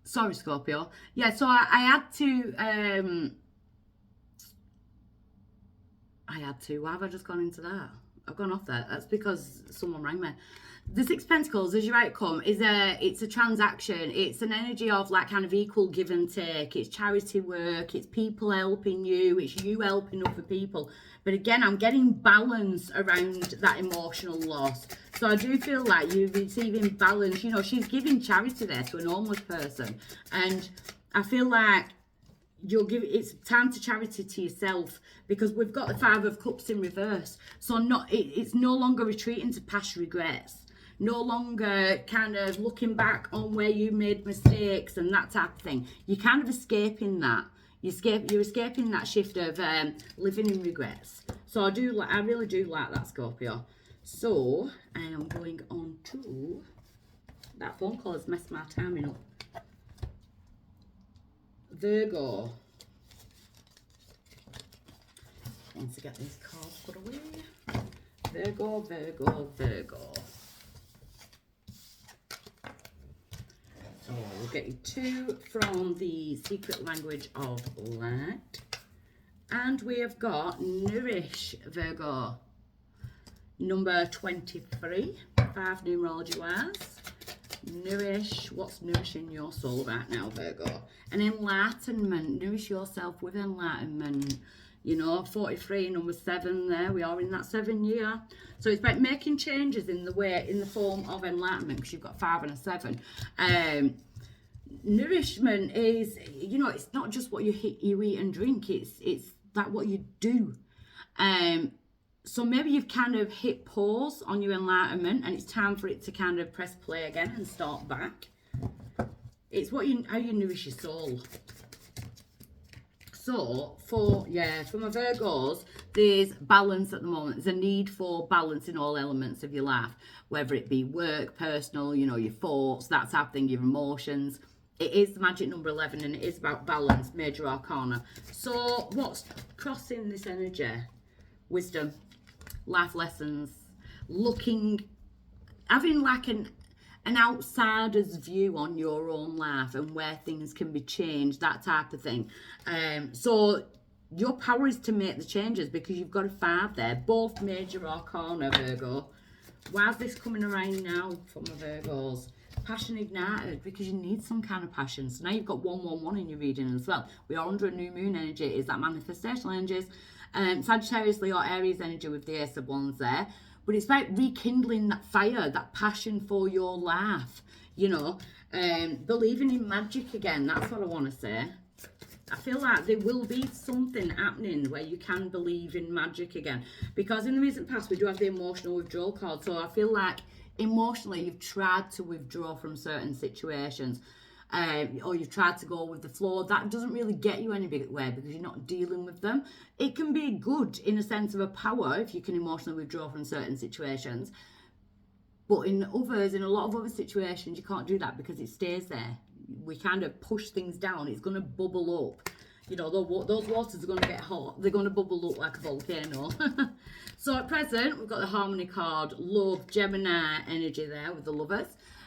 Sorry, Scorpio. Yeah, so I had to, why have I just gone into that? I've gone off that. That's because someone rang me. The Six of Pentacles, as your outcome, it's a transaction. It's an energy of like kind of equal give and take. It's charity work. It's people helping you. It's you helping other people. But again, I'm getting balance around that emotional loss. So I do feel like you're receiving balance. You know, she's giving charity there to an homeless person. And I feel like it's time to charity to yourself, because we've got the Five of Cups in reverse. So it's no longer retreating to past regrets. No longer kind of looking back on where you made mistakes and that type of thing. You're kind of escaping that. You're escaping that shift of living in regrets. So I really do like that, Scorpio. So I am going on to, that phone call has messed my timing up. Virgo. Once I get these cards put away. Virgo, Virgo, Virgo. So we'll get you 2 from the Secret Language of Light. And we have got Nourish, Virgo. Number 23, 5 numerology wise. Nourish, what's nourishing your soul right now, Virgo? And enlightenment, nourish yourself with enlightenment. You know, 43, number 7 there, we are in that 7 year. So it's about making changes in the form of enlightenment, because you've got 5 and a 7. Nourishment is, you know, it's not just what you eat and drink, it's that what you do. So maybe you've kind of hit pause on your enlightenment, and it's time for it to kind of press play again and start back. It's how you nourish your soul. So for my Virgos, there's balance at the moment. There's a need for balance in all elements of your life, whether it be work, personal, you know, your thoughts, that type of thing, your emotions. It is the magic number 11, and it is about balance, major arcana. So what's crossing this energy? Wisdom, life lessons, having like an outsider's view on your own life and where things can be changed, that type of thing. So your power is to make the changes, because you've got a 5 there, both major arcana, Virgo. Why is this coming around now for my Virgos? Passion ignited, because you need some kind of passion. So now you've got 111 in your reading as well. We are under a new moon energy. Is that manifestation energies? Sagittarius, Leo, Aries energy with the Ace of Wands there. But it's about rekindling that fire, that passion for your life, you know, believing in magic again. That's what I want to say. I feel like there will be something happening where you can believe in magic again, because in the recent past we do have the emotional withdrawal card. So I feel like emotionally you've tried to withdraw from certain situations, or you've tried to go with the flow. That doesn't really get you anywhere, because you're not dealing with them. It can be good in a sense of a power if you can emotionally withdraw from certain situations, but in a lot of other situations, you can't do that, because it stays there. We kind of push things down. It's going to bubble up. You know, those waters are going to get hot. They're going to bubble up like a volcano. So at present, we've got the Harmony card, Love, Gemini energy there with the lovers.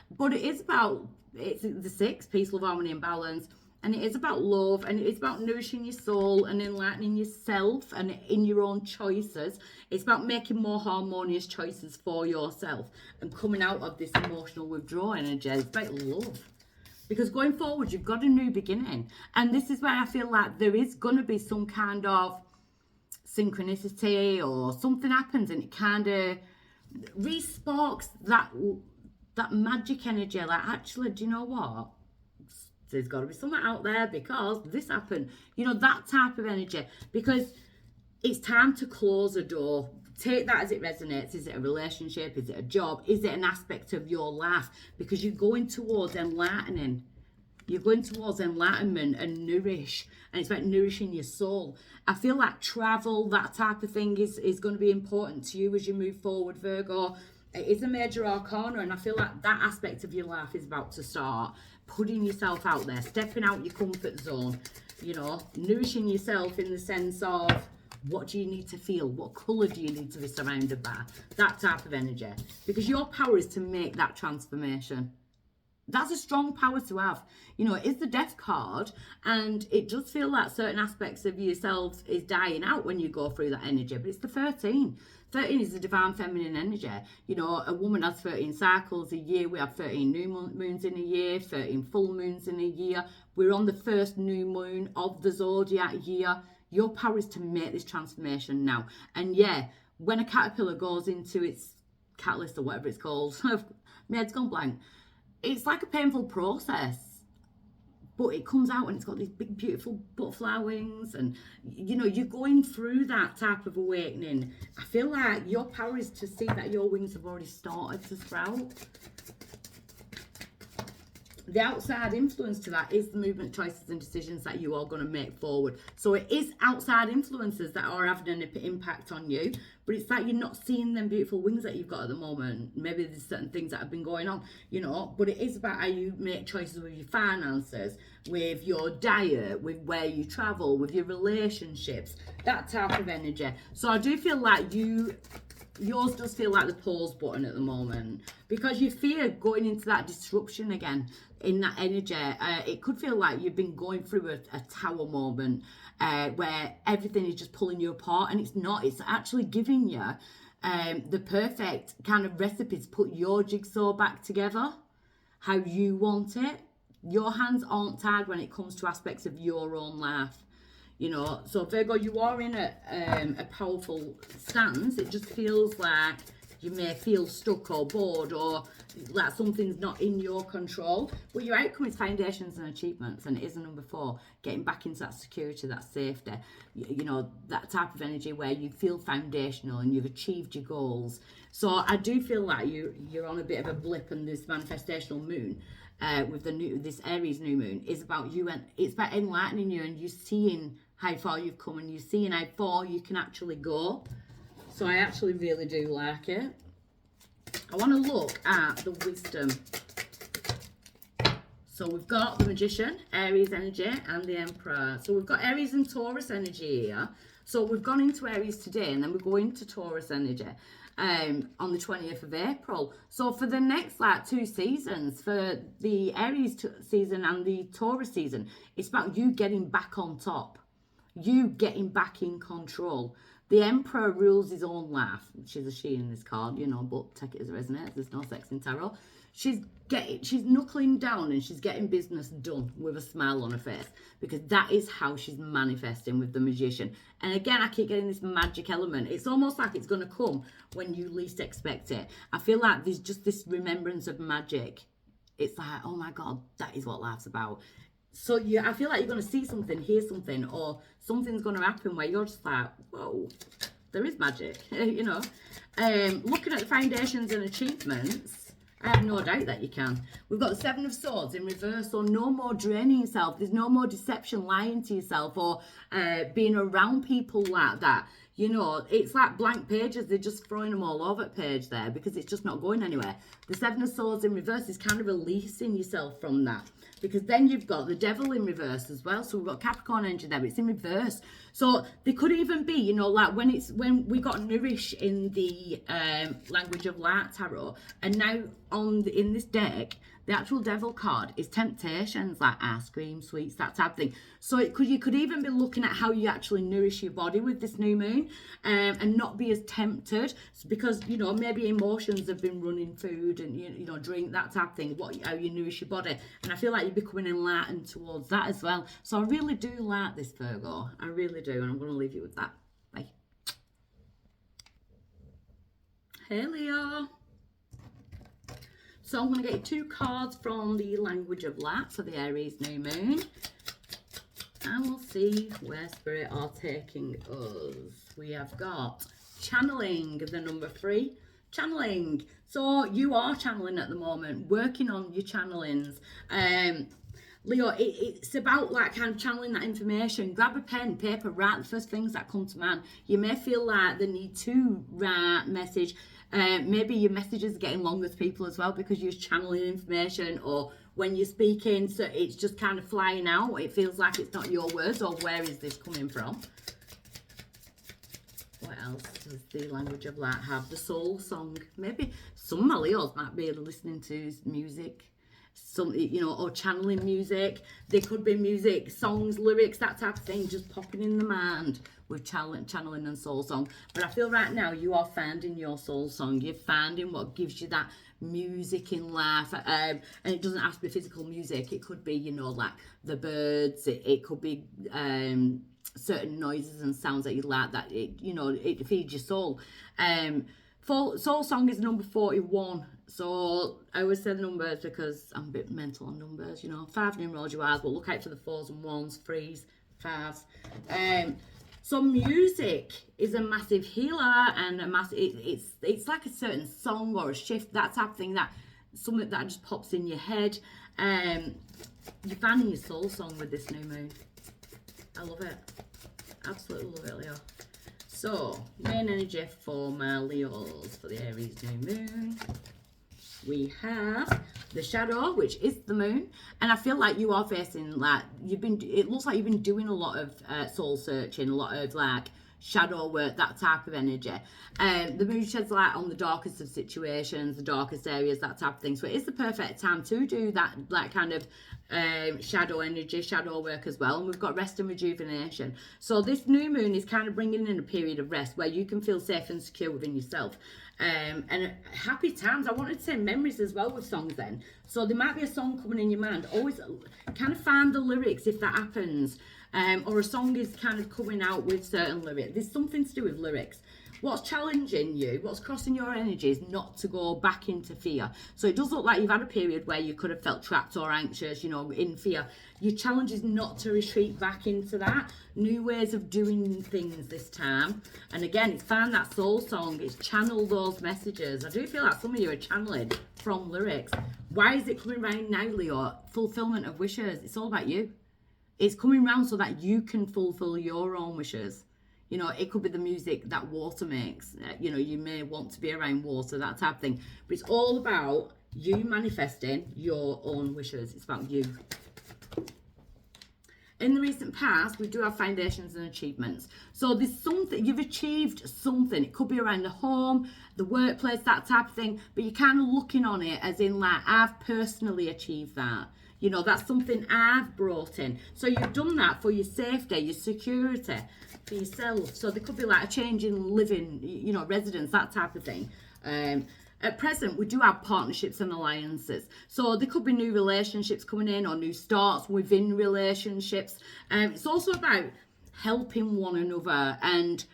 But it's the 6, peace, love, harmony and balance. And it is about love, and it is about nourishing your soul and enlightening yourself and in your own choices. It's about making more harmonious choices for yourself and coming out of this emotional withdrawal energy. It's about love. Because going forward, you've got a new beginning. And this is where I feel like there is going to be some kind of synchronicity, or something happens and it kind of re-sparks that magic energy. Like, actually, do you know what? There's got to be something out there, because this happened. You know, that type of energy. Because it's time to close a door. Take that as it resonates. Is it a relationship? Is it a job? Is it an aspect of your life? Because you're going towards enlightening. You're going towards enlightenment and nourish. And it's about nourishing your soul. I feel like travel, that type of thing is going to be important to you as you move forward, Virgo. It is a major arcana, and I feel like that aspect of your life is about to start. Putting yourself out there, stepping out your comfort zone, you know, nourishing yourself in the sense of, what do you need to feel? What colour do you need to be surrounded by? That type of energy. Because your power is to make that transformation. That's a strong power to have. You know, it's the death card, and it does feel like certain aspects of yourselves is dying out when you go through that energy, but it's the 13. 13 is the divine feminine energy. You know, a woman has 13 cycles a year. We have 13 new moons in a year, 13 full moons in a year. We're on the first new moon of the zodiac year. Your power is to make this transformation now. And yeah, when a caterpillar goes into its catalyst or whatever it's called, my head's gone blank. It's like a painful process, but it comes out and it's got these big, beautiful butterfly wings, and you know, you're going through that type of awakening. I feel like your power is to see that your wings have already started to sprout. The outside influence to that is the movement, choices and decisions that you are going to make forward. So it is outside influences that are having an impact on you, but it's like you're not seeing them beautiful wings that you've got at the moment. Maybe there's certain things that have been going on, you know, but it is about how you make choices with your finances, with your diet, with where you travel, with your relationships, that type of energy. So I do feel like yours does feel like the pause button at the moment, because you fear going into that disruption again in that energy. It could feel like you've been going through a tower moment where everything is just pulling you apart, and it's not. It's actually giving you the perfect kind of recipe to put your jigsaw back together how you want it. Your hands aren't tied when it comes to aspects of your own life. You know, so Virgo, you are in a powerful stance. It just feels like you may feel stuck or bored, or like something's not in your control. But your outcome is foundations and achievements, and it is a number 4, getting back into that security, that safety. You know, that type of energy where you feel foundational and you've achieved your goals. So I do feel like you're on a bit of a blip, and this manifestational moon with this Aries new moon is about you, and it's about enlightening you, and you seeing how far you've come, and you're seeing how far you can actually go. So I actually really do like it. I want to look at the wisdom. So we've got the Magician, Aries energy, and the Emperor. So we've got Aries and Taurus energy here. So we've gone into Aries today, and then we go into Taurus energy on the 20th of April. So for the next like 2 seasons, for the Aries season and the Taurus season, it's about you getting back on top. You getting back in control. The Emperor rules his own life, which is a she in this card, you know, but take it as it resonates. There's no sex in tarot. She's knuckling down, and she's getting business done with a smile on her face, because that is how she's manifesting with the Magician. And again, I keep getting this magic element. It's almost like it's going to come when you least expect it. I feel like there's just this remembrance of magic. It's like, oh my God, that is what life's about. So I feel like you're going to see something, hear something, or something's going to happen where you're just like, whoa, there is magic, you know. Looking at the foundations and achievements, I have no doubt that you can. We've got the 7 of Swords in reverse, so no more draining yourself. There's no more deception, lying to yourself, or being around people like that. You know, it's like blank pages. They're just throwing them all over the page there, because it's just not going anywhere. The 7 of Swords in reverse is kind of releasing yourself from that, because then you've got the Devil in reverse as well. So we've got Capricorn energy there, but it's in reverse. So there could even be, you know, like when we got Nourish in the Language of Light tarot, and now in this deck, the actual Devil card is temptations, like ice cream, sweets, that type of thing. So you could even be looking at how you actually nourish your body with this new moon, and not be as tempted, because, you know, maybe emotions have been running food and, you know, drink, that type of thing, how you nourish your body. And I feel like you're becoming enlightened towards that as well. So I really do like this, Virgo. I really do. And I'm going to leave you with that. Bye. Hey, Leo. So I'm going to get 2 cards from the Language of Light for the Aries new moon, and we'll see where Spirit are taking us. We have got channeling, the number 3, channeling. So you are channeling at the moment, working on your channelings. Leo, it's about like kind of channeling that information. Grab a pen, paper, write the first things that come to mind. You may feel like the need to write message. Maybe your messages are getting longer to people as well, because you're channeling information, or when you're speaking, so it's just kind of flying out. It feels like it's not your words, or where is this coming from? What else does the Language of Light have? The soul song. Maybe some Leos might be listening to music, something, you know, or channeling music. There could be music, songs, lyrics, that type of thing, just popping in the mind with channeling and soul song. But I feel right now you are finding your soul song. You're finding what gives you that music in life. And it doesn't have to be physical music. It could be, you know, like the birds. It could be certain noises and sounds that you like, that it, you know, it feeds your soul. Soul song is number 41. So I always say the numbers because I'm a bit mental on numbers, you know. 5 numerology wise, but look out for the 4s and 1s, 3s, 5s. So music is a massive healer, and a massive, it's like a certain song or a shift, that type of thing, that something that just pops in your head. You're finding your soul song with this new moon. I love it. Absolutely love it, Leo. So, main energy for my Leos for the Aries new moon. We have the shadow, which is the moon, and I feel like you are facing, like, it looks like you've been doing a lot of soul searching, a lot of like shadow work, that type of energy. The moon sheds light on the darkest of situations, the darkest areas, that type of thing. So it is the perfect time to do that, like kind of shadow energy, shadow work as well. And we've got rest and rejuvenation. So this new moon is kind of bringing in a period of rest where you can feel safe and secure within yourself. And happy times. I wanted to say memories as well with songs then. So there might be a song coming in your mind. Always kind of find the lyrics if that happens. Or a song is kind of coming out with certain lyrics. There's something to do with lyrics. What's challenging you, what's crossing your energy is not to go back into fear. So it does look like you've had a period where you could have felt trapped or anxious, you know, in fear. Your challenge is not to retreat back into that. New ways of doing things this time. And again, it's find that soul song. It's channel those messages. I do feel like some of you are channeling from lyrics. Why is it coming around now, Leo? Fulfillment of wishes. It's all about you. It's coming round so that you can fulfill your own wishes. You know, it could be the music that water makes. You know, you may want to be around water, that type of thing. But it's all about you manifesting your own wishes. It's about you. In the recent past, we do have foundations and achievements. So there's something, you've achieved something. It could be around the home, the workplace, that type of thing. But you're kind of looking on it as in like, I've personally achieved that. You know, that's something I've brought in. So you've done that for your safety, your security, for yourself. So there could be like a change in living, you know, residence, that type of thing. At present, we do have partnerships and alliances. So there could be new relationships coming in or new starts within relationships. It's also about helping one another and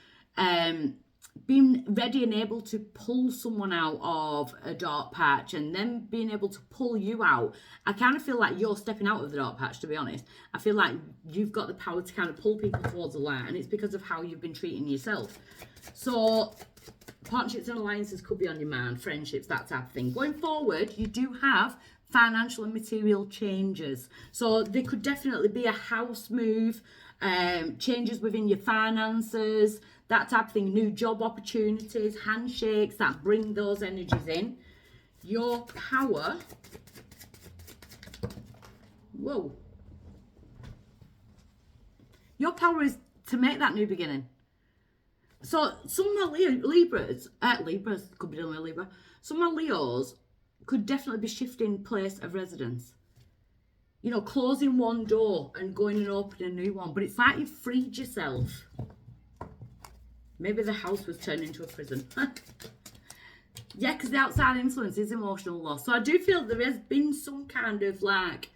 being ready and able to pull someone out of a dark patch and then being able to pull you out. I kind of feel like you're stepping out of the dark patch, to be honest. I feel like you've got the power to kind of pull people towards the light, and it's because of how you've been treating yourself. So partnerships and alliances could be on your mind, friendships, that type of thing. Going forward, you do have financial and material changes. So there could definitely be a house move, changes within your finances, that type of thing, new job opportunities, handshakes that bring those energies in. Your power, whoa. Your power is to make that new beginning. So some of my Libras could be doing a Libra. Some of my Leos could definitely be shifting place of residence. You know, closing one door and going and opening a new one. But it's like you've freed yourself. Maybe the house was turned into a prison. Yeah, because the outside influence is emotional loss. So I do feel there has been some kind of like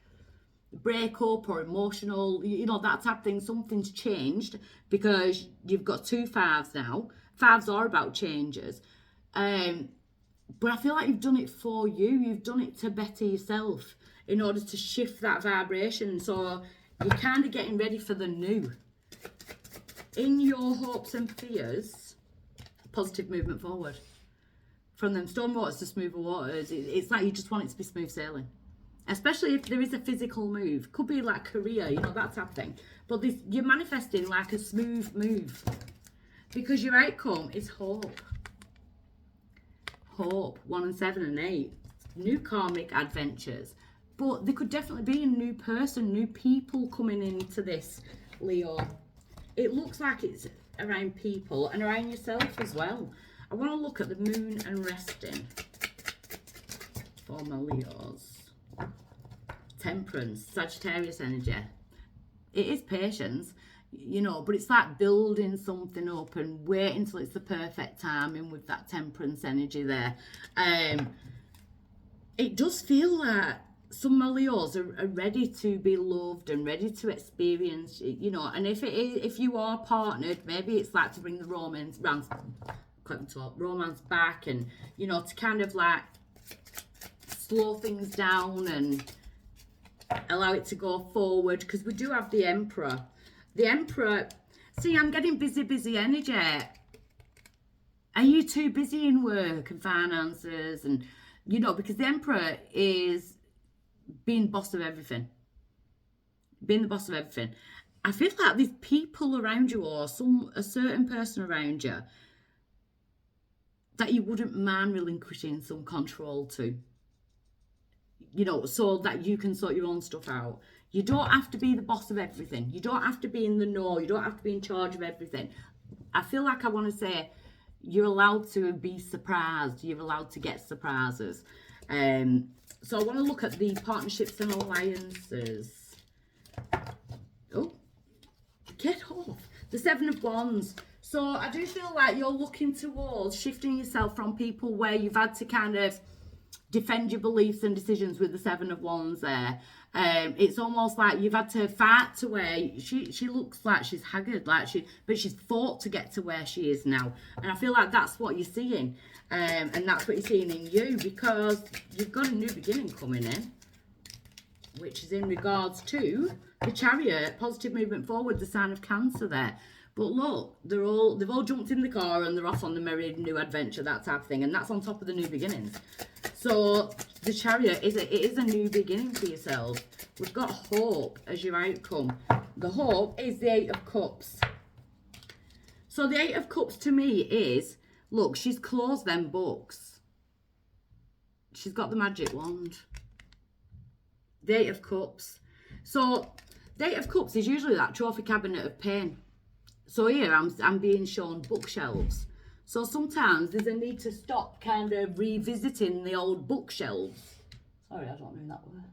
breakup or emotional, you know, that type of thing. Something's changed because you've got 2 5s now. 5s are about changes. But I feel like you've done it for you. You've done it to better yourself in order to shift that vibration. So you're kind of getting ready for the new. In your hopes and fears, positive movement forward. From them storm waters to smoother waters, it's like you just want it to be smooth sailing. Especially if there is a physical move. Could be like career, you know, that type of thing. But this, you're manifesting like a smooth move. Because your outcome is hope. Hope, 1 and 7 and 8. New karmic adventures. But there could definitely be a new person, new people coming into this, Leo. It looks like it's around people and around yourself as well. I want to look at the moon and resting for my Leos. Temperance, Sagittarius energy. It is patience, you know, but it's like building something up and waiting until it's the perfect timing with that temperance energy there. It does feel like some Leos are ready to be loved and ready to experience, you know, and if you are partnered, maybe it's like to bring the romance back, and, you know, to kind of like slow things down and allow it to go forward, because we do have the Emperor. The Emperor, see, I'm getting busy energy. Are you too busy in work and finances? And, you know, because the Emperor is being boss of everything. Being the boss of everything. I feel like there's people around you, or a certain person around you, that you wouldn't mind relinquishing some control to. You know, so that you can sort your own stuff out. You don't have to be the boss of everything. You don't have to be in the know. You don't have to be in charge of everything. I feel like I want to say you're allowed to be surprised. You're allowed to get surprises. So I want to look at the partnerships and alliances. Oh, get off. The Seven of Wands. So I do feel like you're looking towards shifting yourself from people where you've had to kind of defend your beliefs and decisions with the Seven of Wands there. It's almost like you've had to fight to where she looks like she's haggard, but she's fought to get to where she is now. And I feel like that's what you're seeing, and that's what you're seeing in you, because you've got a new beginning coming in, which is in regards to the Chariot, positive movement forward, the sign of Cancer there. But look, they've all jumped in the car and they're off on the merry new adventure, that type of thing, and that's on top of the new beginnings. So the Chariot is a new beginning for yourself. We've got hope as your outcome. The hope is the Eight of Cups. So the Eight of Cups to me is, look, she's closed them books. She's got the magic wand. The Eight of Cups. So the Eight of Cups is usually that trophy cabinet of pain. So here I'm being shown bookshelves. So sometimes there's a need to stop kind of revisiting the old bookshelves. Sorry, I don't know that word.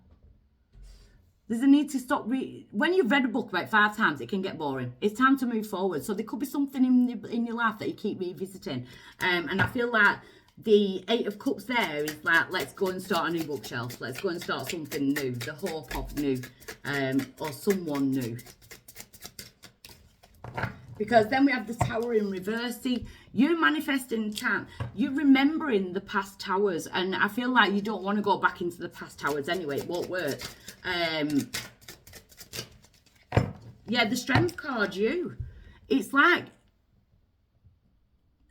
There's a need to stop. When you've read a book about 5 times, it can get boring. It's time to move forward. So there could be something in your life that you keep revisiting. And I feel like the Eight of Cups there is like, let's go and start a new bookshelf. Let's go and start something new. The hope of new, or someone new. Because then we have the Tower in reverse. See, you're manifesting you're remembering the past towers, and I feel like you don't want to go back into the past towers anyway. It won't work. Yeah, the Strength card, it's like,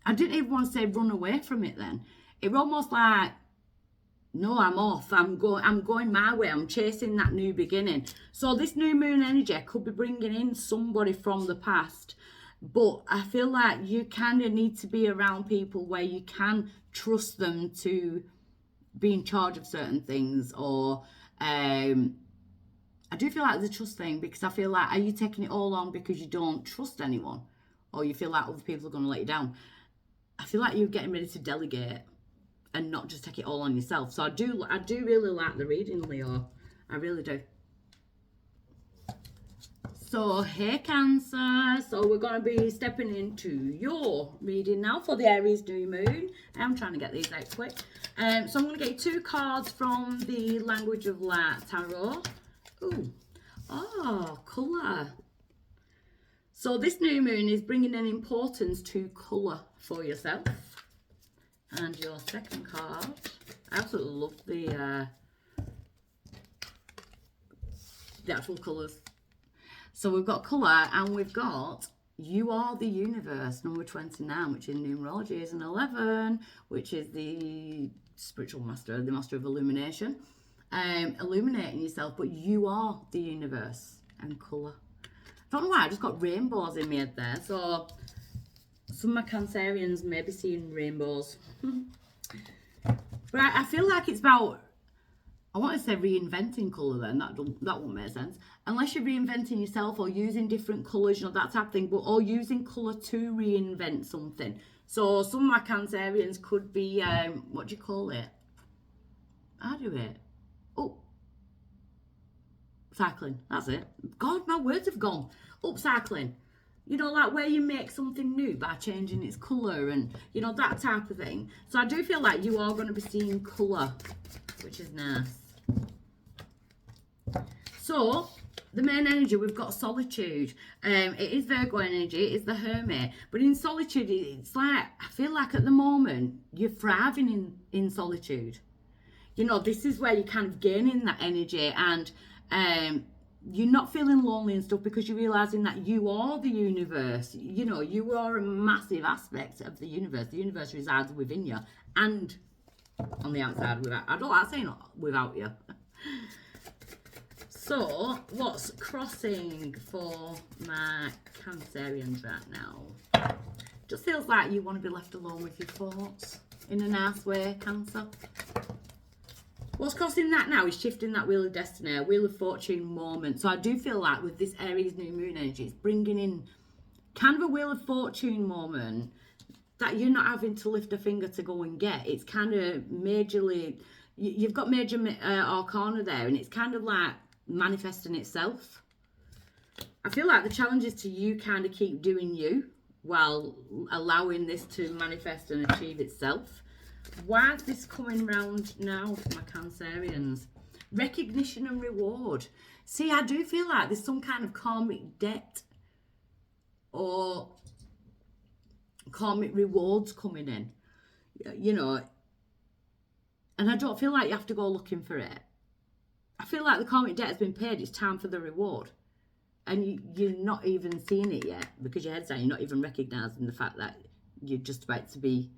I didn't even want to say run away from it then. It almost like, no, I'm off. I'm going my way. I'm chasing that new beginning. So this new moon energy could be bringing in somebody from the past. But I feel like you kind of need to be around people where you can trust them to be in charge of certain things. Or I do feel like there's a trust thing, because I feel like, are you taking it all on because you don't trust anyone? Or you feel like other people are going to let you down? I feel like you're getting ready to delegate and not just take it all on yourself. So I do really like the reading, Leo. I really do. So, hey Cancer, so we're going to be stepping into your reading now for the Aries new moon. I'm trying to get these out quick. So I'm going to get 2 cards from the Language of Light Tarot. Ooh, oh, colour. So this new moon is bringing an importance to colour for yourself. And your second card, I absolutely love the actual colours. So we've got colour, and we've got You Are the Universe, number 29, which in numerology is an 11, which is the spiritual master, the master of illumination. Illuminating yourself, but you are the universe, and colour. I don't know why, I just got rainbows in my head there. So some of my Cancerians may be seeing rainbows. Right, I feel like it's about, I want to say reinventing colour then, that won't make sense. Unless you're reinventing yourself or using different colours, you know, that type of thing, or using colour to reinvent something. So some of my Cancerians could be, what do you call it? How do it? Oh, Upcycling, that's it. God, my words have gone. Upcycling. You know, like where you make something new by changing its colour and, you know, that type of thing. So I do feel like you are going to be seeing colour, which is nice. So, the main energy, we've got solitude. It is Virgo energy, it is the Hermit. But in solitude, it's like, I feel like at the moment, you're thriving in solitude. You know, this is where you're kind of gaining that energy and you're not feeling lonely and stuff because you're realising that you are the universe. You know, you are a massive aspect of the universe. The universe resides within you and on the outside. Without, I don't like saying without you. So, what's crossing for my Cancerians right now? Just feels like you want to be left alone with your thoughts in a nice way, Cancer. What's crossing that now is shifting that Wheel of Destiny, a Wheel of Fortune moment. So I do feel like with this Aries new moon energy, it's bringing in kind of a Wheel of Fortune moment that you're not having to lift a finger to go and get. It's kind of majorly, you've got major arcana there, and it's kind of like manifesting itself. I feel like the challenge is to you kind of keep doing you while allowing this to manifest and achieve itself. Why is this coming round now for my Cancerians? Recognition and reward. See, I do feel like there's some kind of karmic debt or karmic rewards coming in, you know, and I don't feel like you have to go looking for it. I feel like the karmic debt has been paid. It's time for the reward. And you're not even seeing it yet because your head's down. You're not even recognising the fact that you're just about to be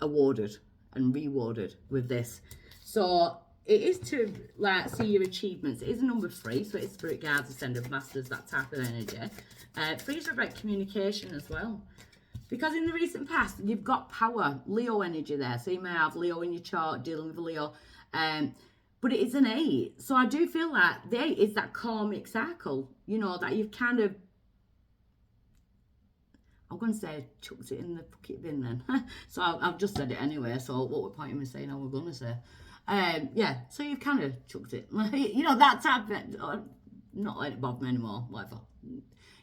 awarded and rewarded with this. So it is to like see your achievements. It is a number 3, so it's spirit guides, ascended masters, that type of energy. 3 is about communication as well, because in the recent past you've got power, Leo energy there. So you may have Leo in your chart, dealing with Leo, but it is an 8. So I do feel like the 8 is that karmic cycle, you know, that you've kind of, I'm going to say chucked it in the bucket bin then. So I've just said it anyway, so what would point in me saying I was going to say? Yeah, so you've kind of chucked it. You know, that type of, not letting it bother me anymore, whatever.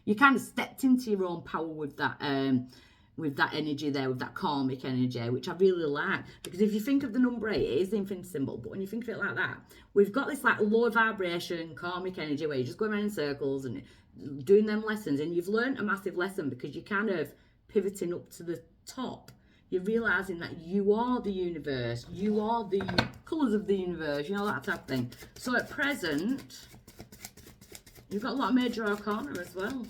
You kind of stepped into your own power with that energy there, with that karmic energy, which I really like. Because if you think of the number 8, it is the infinity symbol, but when you think of it like that, we've got this like low vibration karmic energy where you're just going around in circles and doing them lessons, and you've learned a massive lesson because you're kind of pivoting up to the top. You're realising that you are the universe, you are the colours of the universe, you know, that type of thing. So at present, you've got a lot of major arcana as well.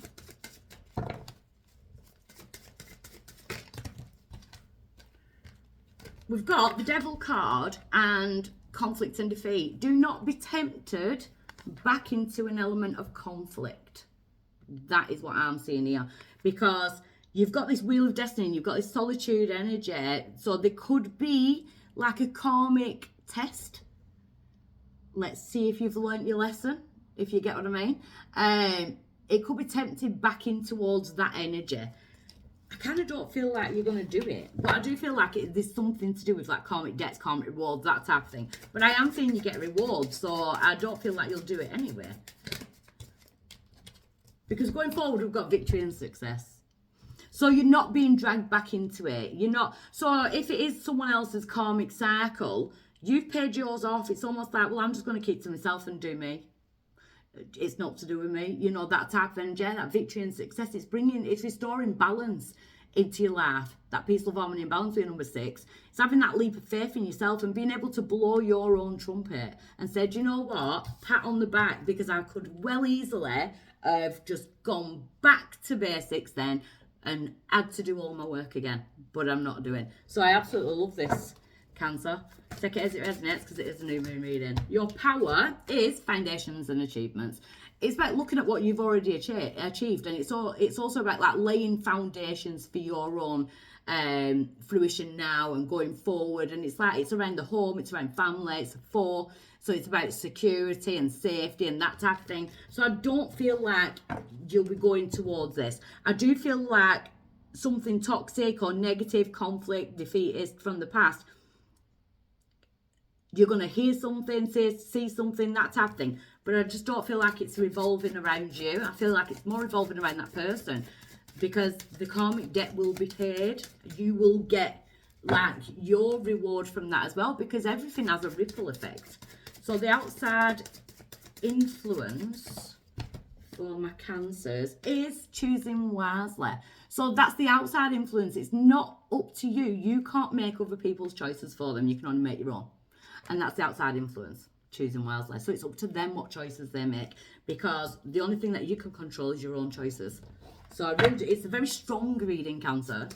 We've got the Devil card and conflict and defeat. Do not be tempted back into an element of conflict. That is what I'm seeing here, because you've got this Wheel of Destiny and you've got this solitude energy, so there could be like a karmic test. Let's see if you've learnt your lesson, if you get what I mean. It could be tempted back in towards that energy. I kind of don't feel like you're going to do it, but I do feel like there's something to do with like karmic debts, karmic rewards, that type of thing. But I am seeing you get rewards, so I don't feel like you'll do it anyway. Because going forward, we've got victory and success. So you're not being dragged back into it. You're not. So if it is someone else's karmic cycle, you've paid yours off. It's almost like, well, I'm just going to keep to myself and do me. It's not to do with me. You know, that type of energy, that victory and success. It's restoring balance into your life. That peaceful harmony and balance with number 6. It's having that leap of faith in yourself and being able to blow your own trumpet and say, do you know what? Pat on the back, because I could well easily have just gone back to basics then and had to do all my work again, but I'm not doing. So I absolutely love this, Cancer. Take it as it resonates, because it is a new moon reading. Your power is foundations and achievements. It's about looking at what you've already achieved, and it's also about like laying foundations for your own fruition now and going forward. And it's like, it's around the home, it's around family, it's so it's about security and safety and that type of thing. So I don't feel like you'll be going towards this. I do feel like something toxic or negative, conflict, defeatist from the past, you're going to hear something, see something, that type of thing. but I just don't feel like it's revolving around you. I feel like it's more revolving around that person, because the karmic debt will be paid. You will get like your reward from that as well, because everything has a ripple effect. So the outside influence for my Cancers is choosing wisely. So that's the outside influence. It's not up to you. You can't make other people's choices for them. You can only make your own. And that's the outside influence, choosing wisely. So it's up to them what choices they make, because the only thing that you can control is your own choices. So I really, it's a very strong reading, Cancer.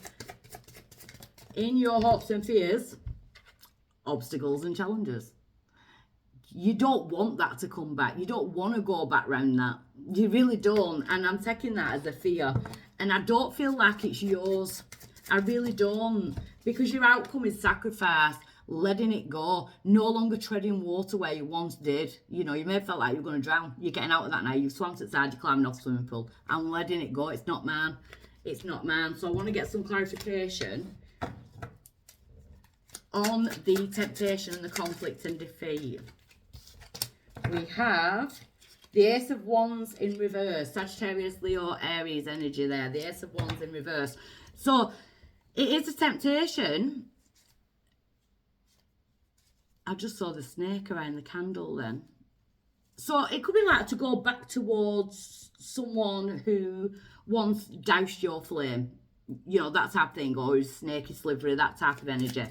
In your hopes and fears, obstacles and challenges. You don't want that to come back. You don't want to go back round that. You really don't. And I'm taking that as a fear. And I don't feel like it's yours. I really don't. Because your outcome is sacrifice, letting it go, no longer treading water where you once did. You know, you may have felt like you were going to drown. You're getting out of that now. You've swam to the side, you're climbing off the swimming pool. I'm letting it go. It's not mine. It's not mine. So I want to get some clarification on the temptation and the conflict and defeat. We have the Ace of Wands in reverse. Sagittarius, Leo, Aries energy there. The Ace of Wands in reverse. So it is a temptation. I just saw the snake around the candle then. So it could be like to go back towards someone who once doused your flame. You know, that type of thing. Or who's snaky, slivery, that type of energy.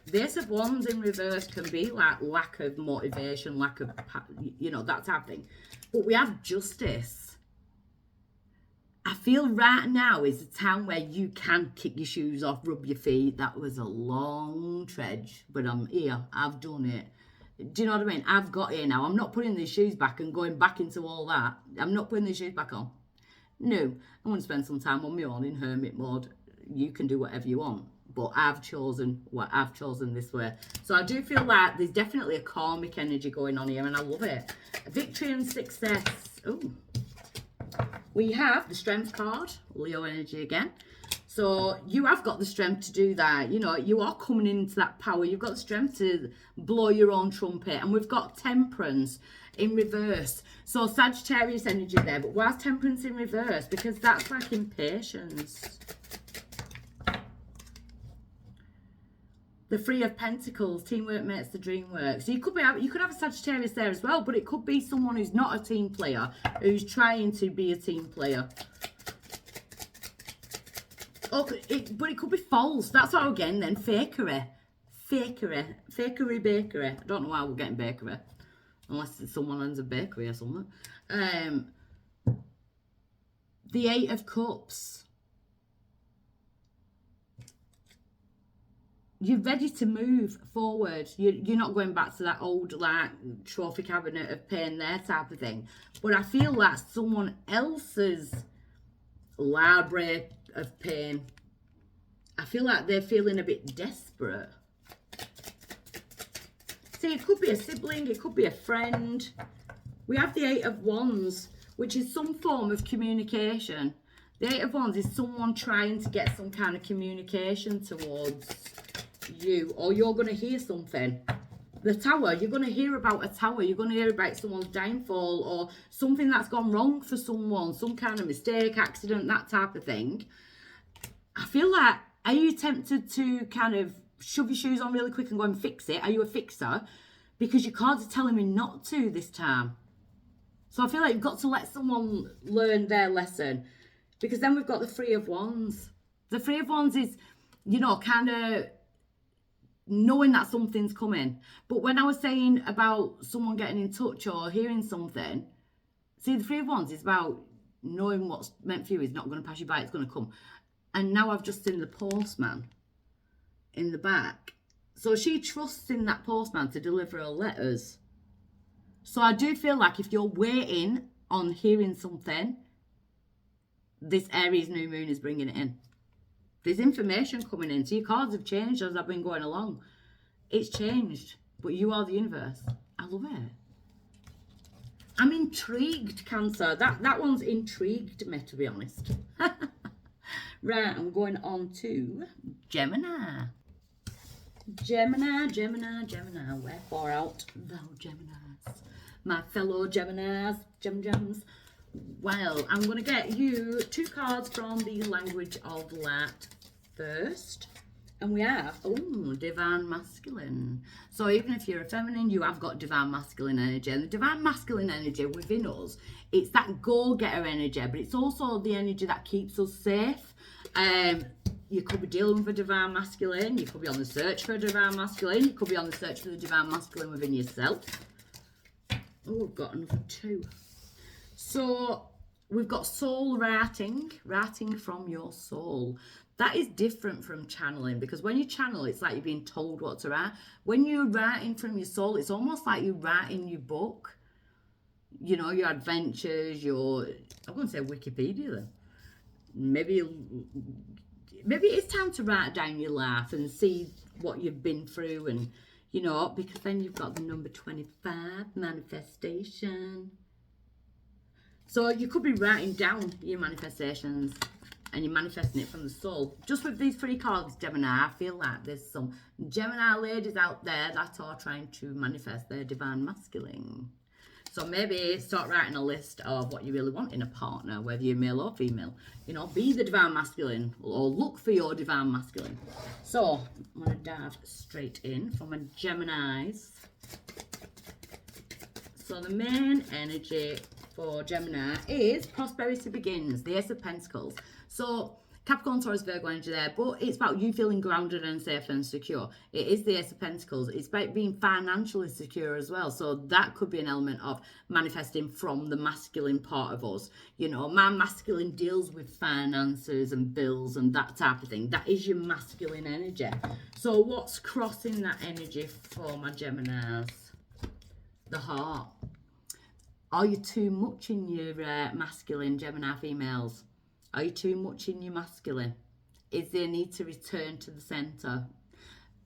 The Ace of Wands in reverse can be like lack of motivation, lack of, you know, that type of thing. But we have Justice. I feel right now is a time where you can kick your shoes off, rub your feet. That was a long trudge, but I'm here. I've done it. Do you know what I mean? I've got here now. I'm not putting these shoes back and going back into all that. I'm not putting these shoes back on. No, I want to spend some time on my own in hermit mode. You can do whatever you want. But I've chosen what I've chosen this way. So I do feel like there's definitely a karmic energy going on here, and I love it. Victory and success. Ooh. We have the Strength card, Leo energy again. So you have got the strength to do that. You know, you are coming into that power. You've got the strength to blow your own trumpet. And we've got Temperance in reverse. So Sagittarius energy there. But why's Temperance in reverse? Because that's like impatience. The Three of Pentacles, teamwork makes the dream work. So you could have a Sagittarius there as well, but it could be someone who's not a team player, who's trying to be a team player. But it could be false. That's all again then. Fakery. Fakery bakery. I don't know why we're getting bakery. Unless someone owns a bakery or something. The Eight of Cups. You're ready to move forward. You're not going back to that old, like, trophy cabinet of pain there type of thing. But I feel like someone else's library of pain, I feel like they're feeling a bit desperate. See, it could be a sibling, it could be a friend. We have the Eight of Wands, which is some form of communication. The Eight of Wands is someone trying to get some kind of communication towards you, or you're going to hear something. The Tower, you're going to hear about a tower, you're going to hear about someone's downfall, or something that's gone wrong for someone, some kind of mistake, accident, that type of thing. I feel like, are you tempted to kind of shove your shoes on really quick and go and fix it? Are you a fixer? Because your cards are telling me not to this time. So I feel like you've got to let someone learn their lesson. Because then we've got the Three of Wands. The Three of Wands is, you know, kind of knowing that something's coming. But when I was saying about someone getting in touch or hearing something, see, the Three of Wands is about knowing what's meant for you is not going to pass you by, it's going to come. And now I've just seen the postman in the back. So she trusts in that postman to deliver her letters. So I do feel like if you're waiting on hearing something, this Aries new moon is bringing it in. There's information coming in. So your cards have changed as I've been going along. It's changed. But you are the universe. I love it. I'm intrigued, Cancer. That one's intrigued me, to be honest. Right, I'm going on to Gemini. Gemini. Wherefore out thou Geminis? my fellow Geminis, Gems. Well, I'm going to get you 2 cards from the language of light first. And we have, divine masculine. So even if you're a feminine, you have got divine masculine energy. And the divine masculine energy within us, it's that go-getter energy, but it's also the energy that keeps us safe. You could be dealing with a divine masculine. You could be on the search for a divine masculine. You could be on the search for the divine masculine within yourself. Oh, we've got another 2. So we've got soul writing from your soul. That is different from channeling, because when you channel, it's like you're being told what to write. When you're writing from your soul, it's almost like you're writing your book. You know, your adventures, I wouldn't say Wikipedia then. Maybe it's time to write down your life and see what you've been through, and, you know, because then you've got the number 25, manifestation. So you could be writing down your manifestations and you're manifesting it from the soul. Just with these 3 cards, Gemini, I feel like there's some Gemini ladies out there that are trying to manifest their divine masculine. So maybe start writing a list of what you really want in a partner, whether you're male or female. You know, be the divine masculine, or look for your divine masculine. So I'm going to dive straight in for my Geminis. So the main energy for Gemini is prosperity begins, the Ace of Pentacles. So Capricorn, Taurus, Virgo energy there, but it's about you feeling grounded and safe and secure. It is the Ace of Pentacles. It's about being financially secure as well. So that could be an element of manifesting from the masculine part of us. You know, my masculine deals with finances and bills and that type of thing. That is your masculine energy. So what's crossing that energy for my Geminis? The heart. Are you too much in your masculine, Gemini females? Are you too much in your masculine? Is there a need to return to the centre?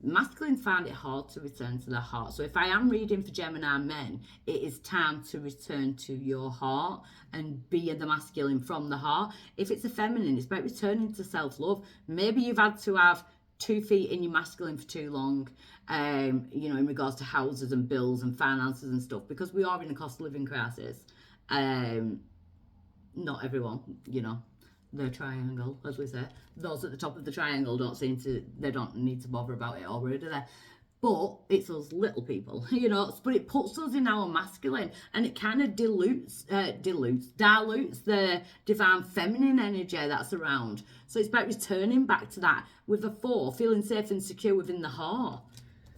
Masculines find it hard to return to their heart. So if I am reading for Gemini men, it is time to return to your heart and be the masculine from the heart. If it's a feminine, it's about returning to self-love. Maybe you've had to have 2 feet in your masculine for too long, you know, in regards to houses and bills and finances and stuff, because we are in a cost of living crisis. Not everyone, you know, the triangle, as we say, those at the top of the triangle they don't need to bother about it already, do they? But it's us little people, you know, but it puts us in our masculine, and it kind of dilutes the divine feminine energy that's around. So it's about returning back to that with a 4, feeling safe and secure within the heart.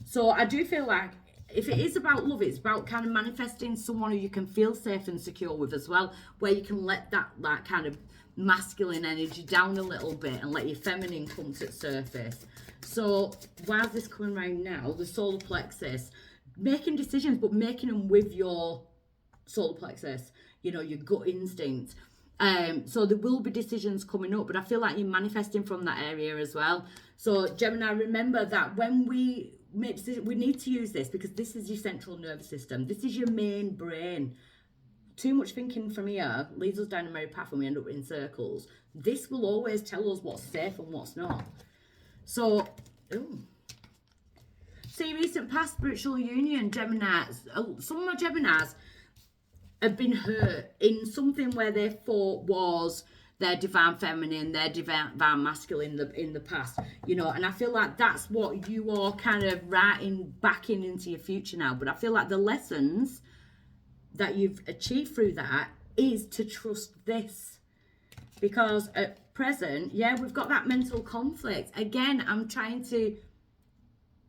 So I do feel like if it is about love, it's about kind of manifesting someone who you can feel safe and secure with as well, where you can let that kind of masculine energy down a little bit and let your feminine come to the surface. So why is this coming around now? The solar plexus, making decisions, but making them with your solar plexus, you know, your gut instinct. So there will be decisions coming up, but I feel like you're manifesting from that area as well. So Gemini, remember that when we make decisions, we need to use this, because this is your central nervous system. This is your main brain. Too much thinking from here leads us down a merry path and we end up in circles. This will always tell us what's safe and what's not. So, see, recent past spiritual union, Geminis. Some of my Geminis have been hurt in something where they thought was their divine feminine, their divine masculine in the past, you know, and I feel like that's what you are kind of writing back into your future now. But I feel like the lessons that you've achieved through that is to trust this, because at present, yeah, we've got that mental conflict. Again, I'm trying to,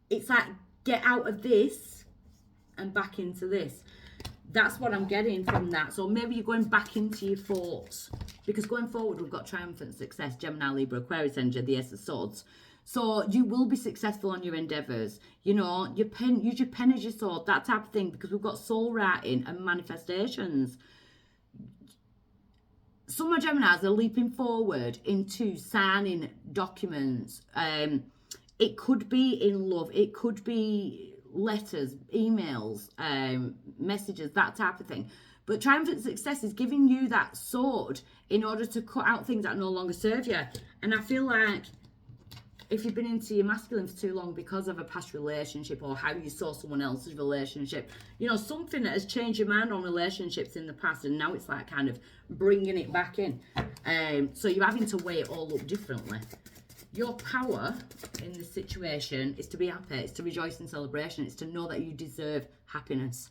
it's like, get out of this and back into this. That's what I'm getting from that. So maybe you're going back into your thoughts, because going forward, we've got triumphant success, Gemini, Libra, Aquarius energy, the Ace of Swords. So you will be successful on your endeavours. You know, use your pen as your sword, that type of thing, because we've got soul writing and manifestations. Some of Geminis are leaping forward into signing documents. It could be in love. It could be letters, emails, messages, that type of thing. But triumphant success is giving you that sword in order to cut out things that no longer serve you. And I feel like if you've been into your masculine for too long because of a past relationship or how you saw someone else's relationship, you know, something that has changed your mind on relationships in the past, and now it's like kind of bringing it back in. So you're having to weigh it all up differently. Your power in this situation is to be happy, it's to rejoice in celebration, it's to know that you deserve happiness.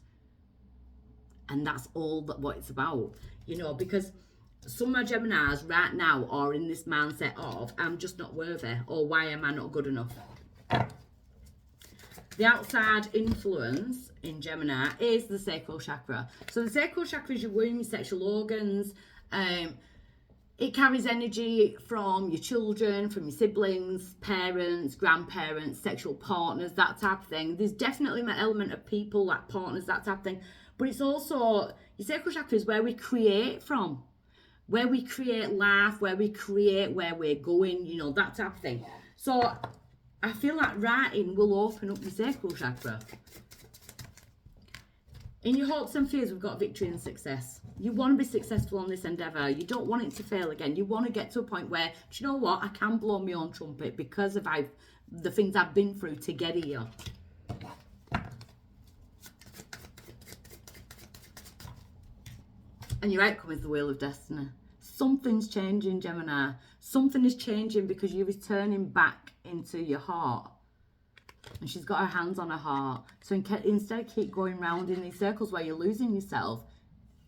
And that's all that what it's about, you know, because some of my Geminis right now are in this mindset of, I'm just not worthy, or why am I not good enough? The outside influence in Gemini is the sacral chakra. So the sacral chakra is your womb, your sexual organs. It carries energy from your children, from your siblings, parents, grandparents, sexual partners, that type of thing. There's definitely an element of people, like partners, that type of thing. But it's also, your sacral chakra is where we create from. Where we create life, where we create where we're going, you know, that type of thing. So I feel like writing will open up your sacral chakra. In your hopes and fears, we've got victory and success. You want to be successful on this endeavour. You don't want it to fail again. You want to get to a point where, do you know what, I can blow my own trumpet because of the things I've been through to get here. And your outcome is the wheel of destiny. Something's changing, Gemini. Something is changing because you're returning back into your heart. And she's got her hands on her heart. So instead of keep going round in these circles where you're losing yourself,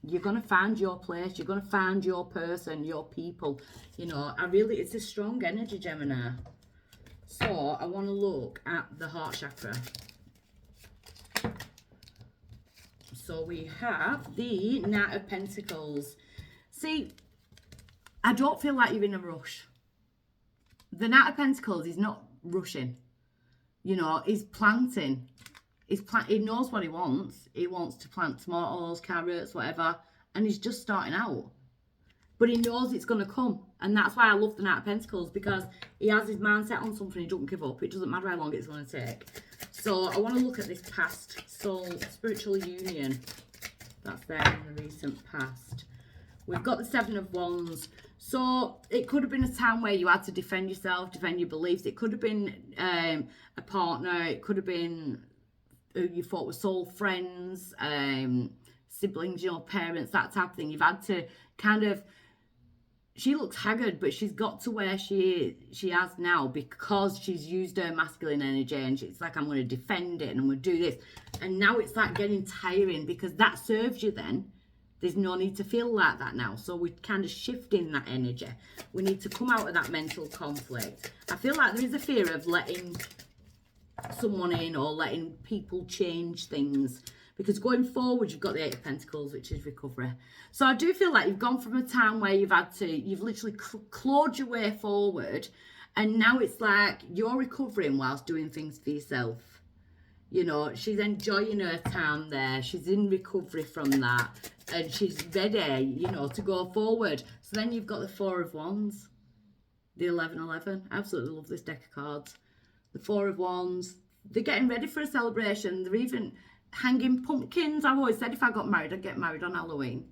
you're going to find your place. You're going to find your person, your people. You know, it's a strong energy, Gemini. So I want to look at the heart chakra. So we have the Knight of Pentacles. See, I don't feel like you're in a rush. The Knight of Pentacles is not rushing. You know, he's planting. He knows what he wants. He wants to plant tomatoes, carrots, whatever. And he's just starting out. But he knows it's going to come. And that's why I love the Knight of Pentacles, because he has his mindset on something. He doesn't give up. It doesn't matter how long it's going to take. So I want to look at this past soul spiritual union that's there in the recent past. We've got the Seven of Wands. So it could have been a time where you had to defend yourself, defend your beliefs. It could have been a partner. It could have been who you thought were soul friends, siblings, you know, parents, that type of thing. You've had to kind of, she looks haggard, but she's got to where she has now because she's used her masculine energy, and it's like, I'm going to defend it and I'm going to do this. And now it's like getting tiring because that serves you then. There's no need to feel like that now. So we're kind of shifting that energy. We need to come out of that mental conflict. I feel like there is a fear of letting someone in or letting people change things. Because going forward, you've got the Eight of Pentacles, which is recovery. So I do feel like you've gone from a time where you've literally clawed your way forward. And now it's like you're recovering whilst doing things for yourself. You know, she's enjoying her time there. She's in recovery from that. And she's ready, you know, to go forward. So then you've got the Four of Wands. The 11-11. I absolutely love this deck of cards. The Four of Wands. They're getting ready for a celebration. They're even hanging pumpkins. I've always said if I got married, I'd get married on Halloween.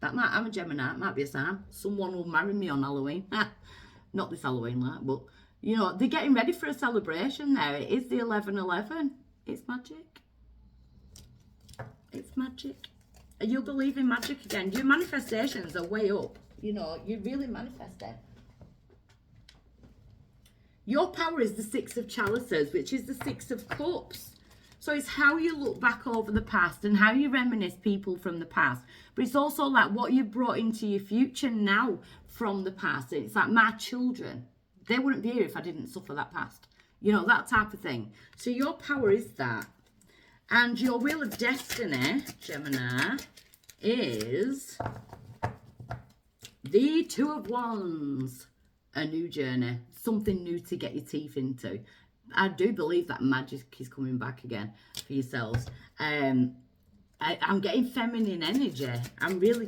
I'm a Gemini. It might be a sign. Someone will marry me on Halloween. Not this Halloween, like, but, you know, they're getting ready for a celebration there. It is the 11-11. It's magic. It's magic. You believe in magic again. Your manifestations are way up. You know, you really manifest it. Your power is the Six of Chalices, which is the Six of Cups. So it's how you look back over the past and how you reminisce people from the past. But it's also like what you've brought into your future now from the past. It's like my children. They wouldn't be here if I didn't suffer that past. You know, that type of thing. So your power is that. And your Wheel of Destiny, Gemini, is the Two of Wands. A new journey. Something new to get your teeth into. I do believe that magic is coming back again for yourselves. I'm getting feminine energy. I'm really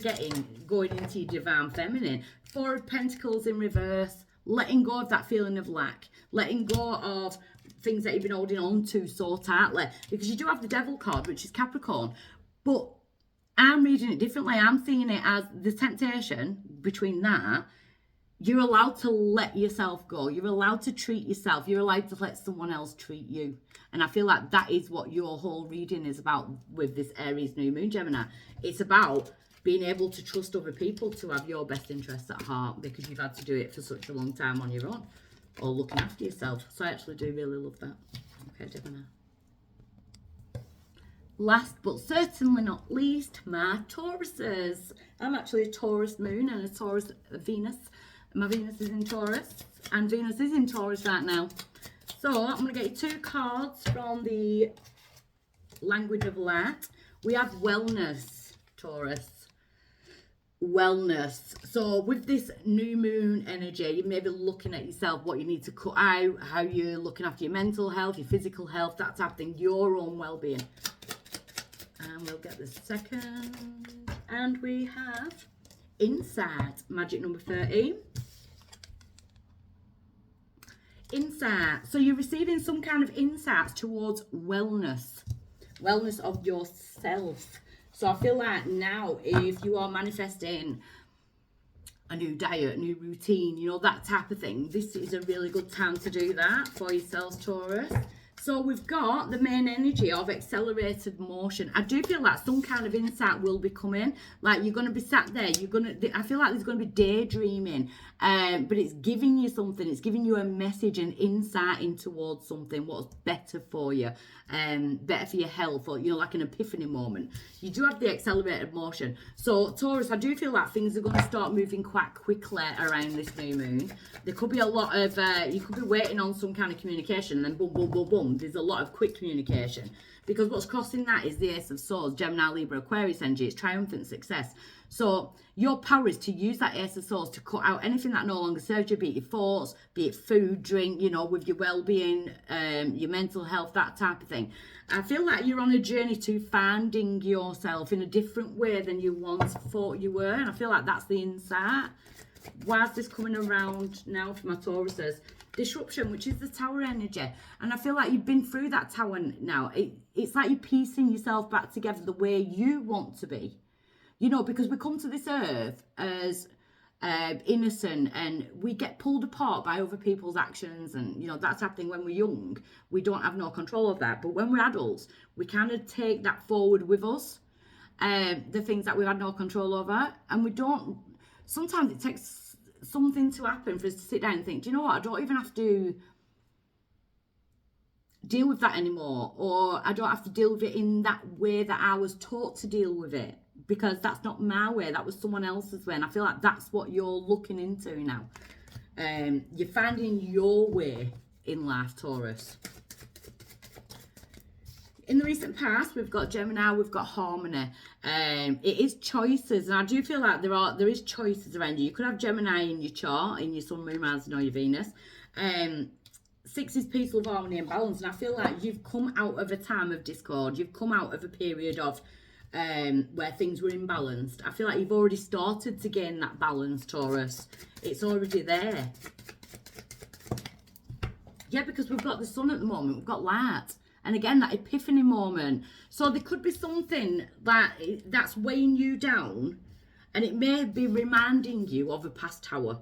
going into your divine feminine. Four of Pentacles in reverse. Letting go of that feeling of lack. Letting go of things that you've been holding on to so tightly. Because you do have the Devil card, which is Capricorn. But I'm reading it differently. I'm seeing it as the temptation between that. you're allowed to let yourself go. You're allowed to treat yourself. You're allowed to let someone else treat you. And I feel like that is what your whole reading is about with this Aries new moon, Gemini. It's about being able to trust other people to have your best interests at heart, because you've had to do it for such a long time on your own, or looking after yourself. So I actually do really love that. Okay, Gemini. Last but certainly not least, my Tauruses. I'm actually a Taurus moon and a Taurus Venus. My Venus is in Taurus, and Venus is in Taurus right now. So I'm going to get you 2 cards from the language of light. We have wellness, Taurus. Wellness. So with this new moon energy, you may be looking at yourself, what you need to cut out, how you're looking after your mental health, your physical health, that type of thing, your own well-being. And we'll get the second. And we have insight, magic number 13. Insight. So you're receiving some kind of insights towards wellness of yourself. So I feel like now, if you are manifesting a new diet, a new routine, you know, that type of thing, this is a really good time to do that for yourselves, Taurus. So we've got the main energy of accelerated motion. I do feel like some kind of insight will be coming. Like you're going to be sat there. I feel like there's going to be daydreaming. But it's giving you something. It's giving you a message and insight in towards something. What's better for you. Better for your health. Or, you know, like an epiphany moment. You do have the accelerated motion. So Taurus, I do feel like things are going to start moving quite quickly around this new moon. There could be a lot of, you could be waiting on some kind of communication, and then boom, boom, boom, boom. There's a lot of quick communication, because what's crossing that is the Ace of Swords, Gemini, Libra, Aquarius energy. It's triumphant success. So your power is to use that Ace of Swords to cut out anything that no longer serves you, be it your thoughts, be it food, drink, you know, with your well-being, your mental health, that type of thing. I feel like you're on a journey to finding yourself in a different way than you once thought you were, and I feel like that's the insight. Why is this coming around now for my Tauruses? Disruption, which is the Tower energy. And I feel like you've been through that Tower now. It's like you're piecing yourself back together the way you want to be. You know, because we come to this earth as innocent, and we get pulled apart by other people's actions, and, you know, that's happening when we're young. We don't have no control of that. But when we're adults, we kind of take that forward with us, the things that we've had no control over. And we don't... Sometimes it takes something to happen for us to sit down and think, do you know what, I don't even have to deal with that anymore, or I don't have to deal with it in that way that I was taught to deal with it, because that's not my way, that was someone else's way. And I feel like that's what you're looking into now. You're finding your way in life, Taurus. In the recent past, we've got Gemini, we've got harmony. It is choices, and I do feel like there is choices around you. You could have Gemini in your chart, in your Sun, Moon, Rising, or your Venus. 6 is peaceful, harmony, and balance, and I feel like you've come out of a time of discord. You've come out of a period of where things were imbalanced. I feel like you've already started to gain that balance, Taurus. It's already there. Yeah, because we've got the sun at the moment. We've got light. And again, that epiphany moment. So there could be something that's weighing you down, and it may be reminding you of a past tower.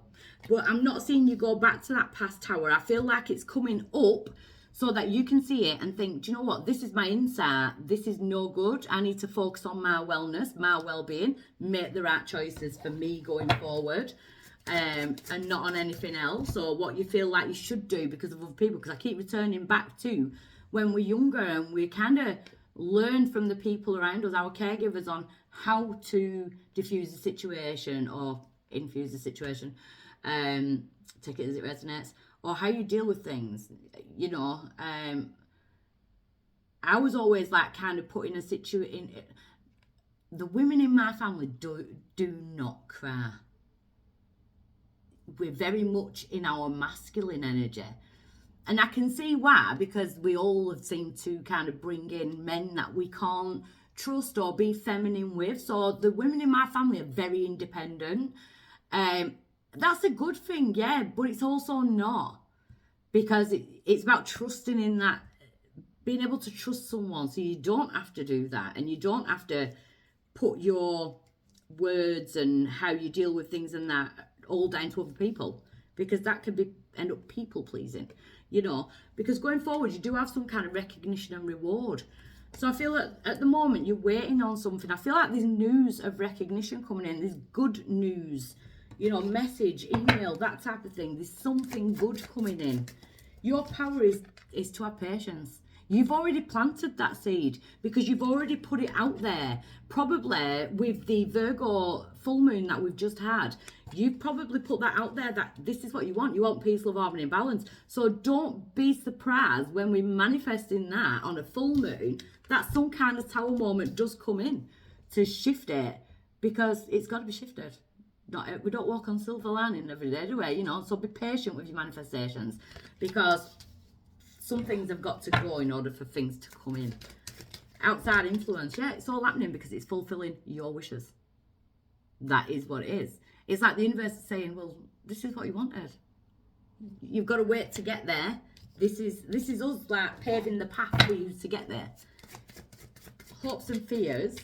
But I'm not seeing you go back to that past tower. I feel like it's coming up so that you can see it and think, do you know what? This is my insight. This is no good. I need to focus on my wellness, my well-being, make the right choices for me going forward. And not on anything else, or what you feel like you should do because of other people. Because I keep returning back to when we're younger, and we kind of learn from the people around us, our caregivers, on how to diffuse the situation or infuse the situation, take it as it resonates, or how you deal with things. You know, I was always like kind of put in a situation. The women in my family do not cry. We're very much in our masculine energy. And I can see why, because we all have seemed to kind of bring in men that we can't trust or be feminine with. So the women in my family are very independent. That's a good thing, yeah, but it's also not. Because it's about trusting in that, being able to trust someone, so you don't have to do that. And you don't have to put your words and how you deal with things and that all down to other people, because that could be end up people pleasing, you know, because going forward, you do have some kind of recognition and reward. So I feel that at the moment you're waiting on something. I feel like there's news of recognition coming in. There's good news, you know, message, email, that type of thing. There's something good coming in. Your power is to have patience. You've already planted that seed because you've already put it out there. Probably with the Virgo full moon that we've just had, you've probably put that out there that this is what you want. You want peace, love, harmony, and balance. So don't be surprised when we're manifesting that on a full moon, that some kind of tower moment does come in to shift it, because it's got to be shifted. We don't walk on silver lining every day, do we? You know, so be patient with your manifestations, because some things have got to go in order for things to come in. Outside influence, yeah, it's all happening because it's fulfilling your wishes. That is what it is. It's like the universe is saying, well, this is what you wanted. You've got to wait to get there. This is us like paving the path for you to get there. Hopes and fears,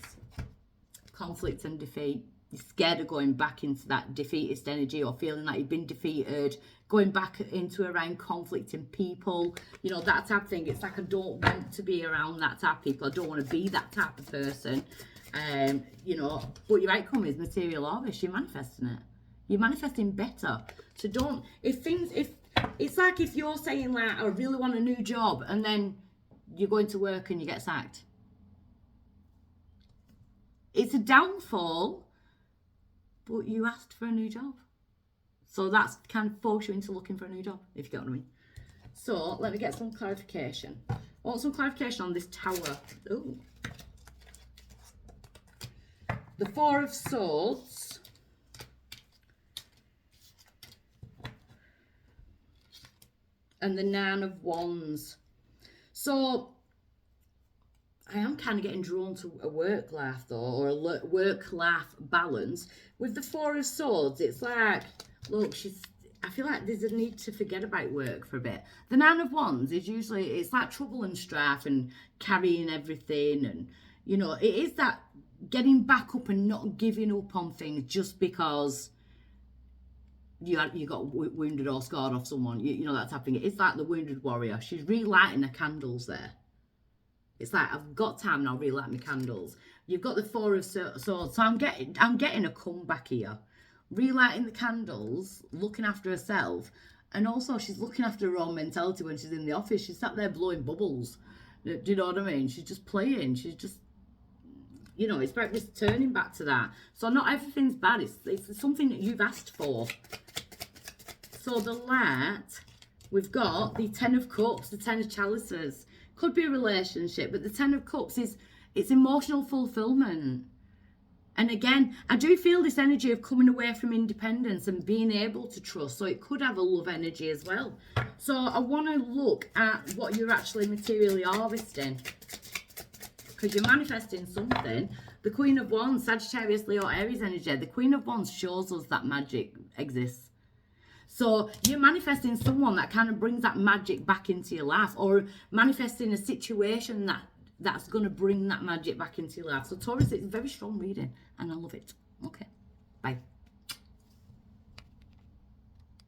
conflict and defeat. You're scared of going back into that defeatist energy, or feeling like you've been defeated, going back into around conflict and people, you know, that type of thing. It's like, I don't want to be around that type of people. I don't want to be that type of person. You know, but your outcome is material harvest. You're manifesting it. You're manifesting better. So don't, if it's like if you're saying like, I really want a new job, and then you're going to work and you get sacked. It's a downfall, but you asked for a new job. So that's kind of force you into looking for a new job, if you get what I mean. So let me get some clarification. I want some clarification on this tower. Ooh. The Four of Swords. And the Nine of Wands. So I am kind of getting drawn to a work life though, or a work-life balance. With the Four of Swords, it's like, look, I feel like there's a need to forget about work for a bit. The Nine of Wands is usually, it's like trouble and strife and carrying everything, and, you know, it is that getting back up and not giving up on things just because you got wounded or scarred off someone, you know, that type of thing. It's like the wounded warrior. She's relighting her candles there. It's like, I've got time now, relight my candles. You've got the Four of Swords, so I'm getting a comeback here. Relighting the candles, looking after herself, and also she's looking after her own mentality when she's in the office. She's sat there blowing bubbles. Do you know what I mean? She's just playing. She's just, you know, it's about this turning back to that. So not everything's bad. It's something that you've asked for. So the light, we've got the Ten of Cups, the Ten of Chalices. Could be a relationship, but the Ten of Cups it's emotional fulfillment. And again, I do feel this energy of coming away from independence and being able to trust. So it could have a love energy as well. So I want to look at what you're actually materially harvesting, because you're manifesting something. The Queen of Wands, Sagittarius, Leo, Aries energy. The Queen of Wands shows us that magic exists. So you're manifesting someone that kind of brings that magic back into your life, or manifesting a situation that's going to bring that magic back into your life. So Taurus, it's a very strong reading and I love it. Okay, bye.